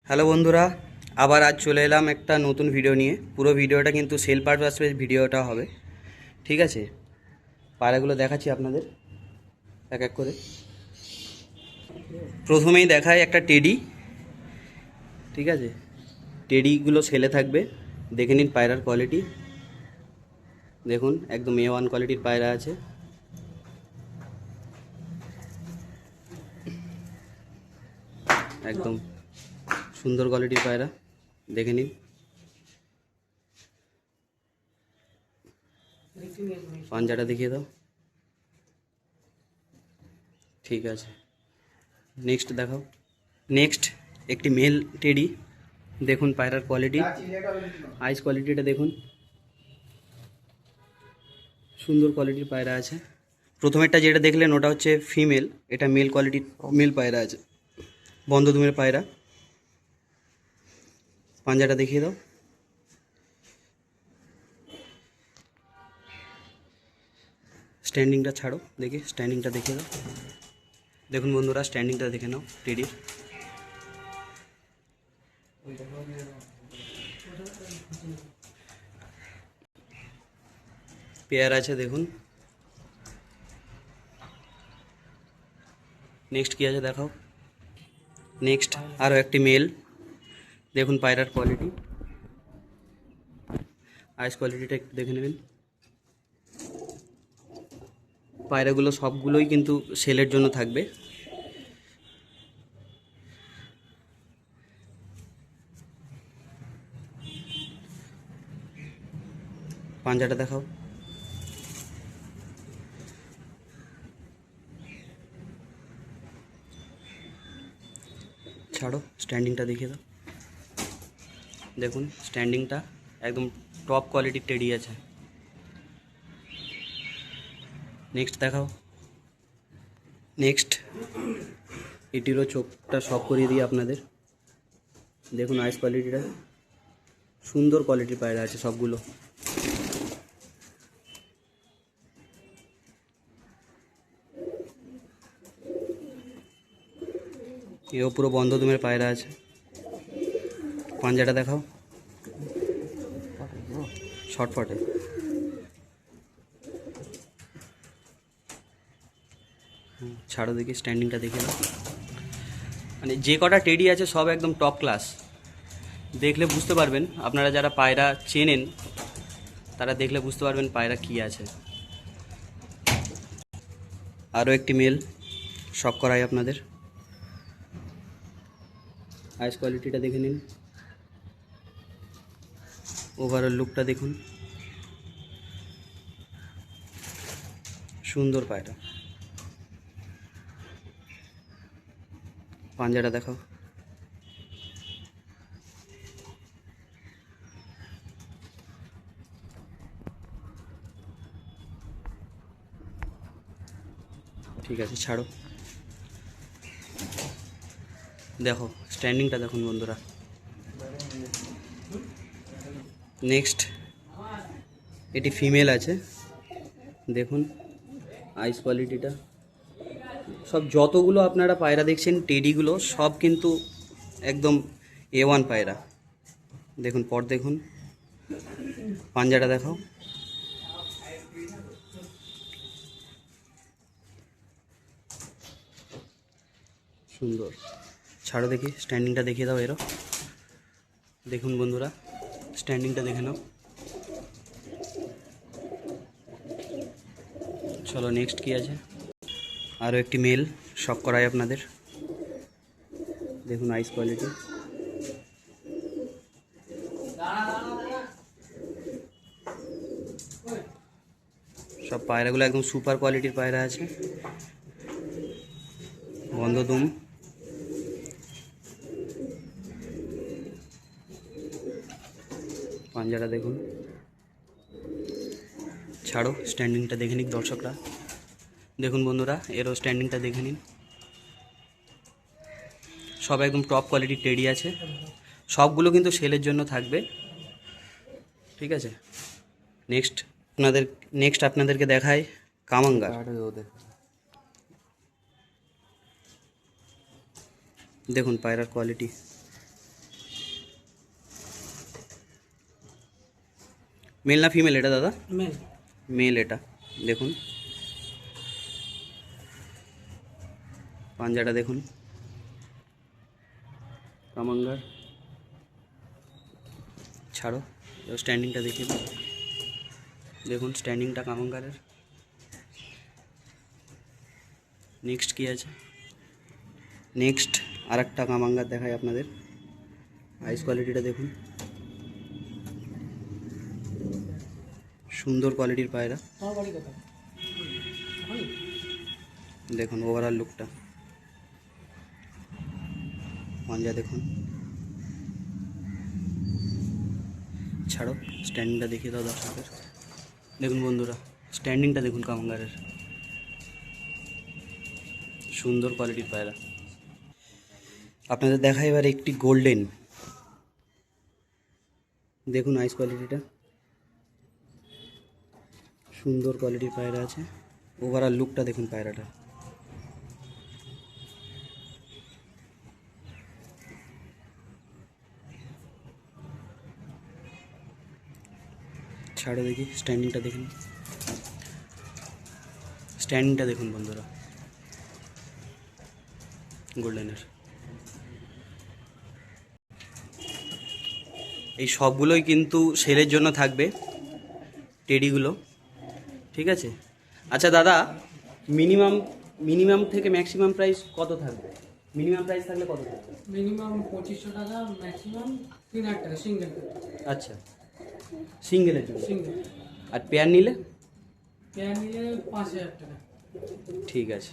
Hello বন্ধুরা, আবার আজ চলে এলাম একটা নতুন ভিডিও নিয়ে। পুরো ভিডিওটা কিন্তু সেল পারপাসে ভিডিওটা হবে, ঠিক আছে। পায়রাগুলো দেখাচ্ছি আপনাদের এক এক করে। প্রথমেই দেখায় একটা টেডি, ঠিক আছে। টেডিগুলো সেলে থাকবে, দেখে নিন পায়রার কোয়ালিটি। দেখুন একদম A1 কোয়ালিটির পায়রা আছে। একদম সুন্দর কোয়ালিটির পায়রা, দেখে নিন। পাঞ্জাটা দেখিয়ে দাও। ঠিক আছে, নেক্সট দেখাও। নেক্সট একটি মেল টেডি, দেখুন পায়রার কোয়ালিটি, আইস কোয়ালিটিটা দেখুন, সুন্দর কোয়ালিটির পায়রা আছে। প্রথমেরটা যেটা দেখলেন ওটা হচ্ছে ফিমেল, এটা মেল কোয়ালিটির মেল পায়রা আছে, বন্ধ দুমের পায়রা। পাঞ্জাটা দেখিয়ে দাও। স্ট্যান্ডিংটা ছাড়ো, দেখি স্ট্যান্ডিংটা দেখিয়ে দাও। দেখুন বন্ধুরা, স্ট্যান্ডিংটা দেখে নাও টেডির। পেয়ার আছে দেখুন। নেক্সট কী আছে দেখাও। নেক্সট আরও একটি মেল, দেখুন পায়রার কোয়ালিটি, আইস কোয়ালিটিটা একটু দেখে নেবেন। পায়রাগুলো সবগুলোই কিন্তু সেলের জন্য থাকবে। পাঞ্জাটা দেখাও। ছাড়ো, স্ট্যান্ডিংটা দেখিয়ে দাও। দেখুন স্ট্যান্ডিংটা একদম টপ কোয়ালিটির টেডি আছে। নেক্সট দেখাও। নেক্সট এটিরও চোখটা শক করিয়ে দিই আপনাদের। দেখুন আইস কোয়ালিটিটা, সুন্দর কোয়ালিটির পায়রা আছে সবগুলো। এও পুরো বন্ধ দুমের পায়রা আছে। পাঞ্জাটা দেখাও। শর্টফটে, ছাড়ো দেখি স্ট্যান্ডিংটা দেখে দাও। মানে যে কটা টেডি আছে সব একদম টপ ক্লাস, দেখলে বুঝতে পারবেন। আপনারা যারা পায়রা চেনেন তারা দেখলে বুঝতে পারবেন পায়রা কী আছে। আরও একটি মেল শক করাই আপনাদের। আইস কোয়ালিটিটা দেখে নিন, ওভারঅল লুকটা দেখুন, সুন্দর পায়রা। পাঞ্জাটা দেখাও। ঠিক আছে, ছাড়ো। দেখো স্ট্যান্ডিংটা দেখুন বন্ধুরা। নেক্সট এটি ফিমেল আছে, দেখুন আইস কোয়ালিটিটা। সব যতগুলো আপনারা পায়রা দেখছেন টেডিগুলো সব কিন্তু একদম A1 পায়রা। দেখুন পর দেখুন, পাঞ্জাটা দেখাও। সুন্দর, ছাড়ো দেখি স্ট্যান্ডিংটা দেখিয়ে দাও এরও। দেখুন বন্ধুরা, স্ট্যান্ডিংটা দেখে নাও। চলো নেক্সট কি আছে। আরও একটি মেল শক করাই আপনাদের। দেখুন আইস কোয়ালিটি, সব পায়রাগুলো একদম সুপার কোয়ালিটির পায়রা আছে, বন্ধ দুম। পাঞ্জাটা দেখুন। ছাড়ো স্ট্যান্ডিংটা দেখে নিন দর্শকরা। দেখুন বন্ধুরা, এরও স্ট্যান্ডিংটা দেখে নিন। সব একদম টপ কোয়ালিটির টেডি আছে, সবগুলো কিন্তু সেলের জন্য থাকবে, ঠিক আছে। নেক্সট আপনাদেরকে দেখায় কামাঙ্গা। দেখুন পায়রার কোয়ালিটি, মেল না ফিমেল এটা দাদা? মেল। মেল এটা দেখুন, পাঞ্জাটা দেখুন, কামাঙ্গার। ছাড়ো, স্ট্যান্ডিংটা দেখিয়ে দাও। দেখুন স্ট্যান্ডিংটা কামাঙ্গারের। নেক্সট কি আছে? নেক্সট আর একটা কামাঙ্গার দেখায় আপনাদের। আইস কোয়ালিটিটা দেখুন, সুন্দর কোয়ালিটির পায়রা। তোমার বাড়ি কোথায়? দেখুন ওভারঅল লুকটা, পাঞ্জা দেখুন। ছাড়ো, স্ট্যান্ডিংটা দেখিয়ে দাও দর্শকদের। দেখুন বন্ধুরা, স্ট্যান্ডিংটা দেখুন কামাঙ্গারের, সুন্দর কোয়ালিটির পায়রা। আপনাদের দেখা এবার একটি গোল্ডেন। দেখুন আইস কোয়ালিটিটা, সুন্দর কোয়ালিটির পায়রা আছে। ওভারঅল লুকটা দেখুন পায়রাটা। ছাড়ো দেখি, স্ট্যান্ডিংটা দেখুন, স্ট্যান্ডিংটা দেখুন বন্ধুরা গোল্ডেনের। এই সবগুলোই কিন্তু সেলের জন্য থাকবে, টেডিগুলো, ঠিক আছে? আচ্ছা দাদা, মিনিমাম থেকে ম্যাক্সিমাম প্রাইস কত থাকবে? মিনিমাম প্রাইস থাকলে কত থাকবে? মিনিমাম 2500 টাকা, ম্যাক্সিমাম 3000 টাকা সিঙ্গেল। আচ্ছা, সিঙ্গেলের জন্য। সিঙ্গেল। আর পেয়ার নিলে? পেয়ার নিলে 5000 টাকা। ঠিক আছে।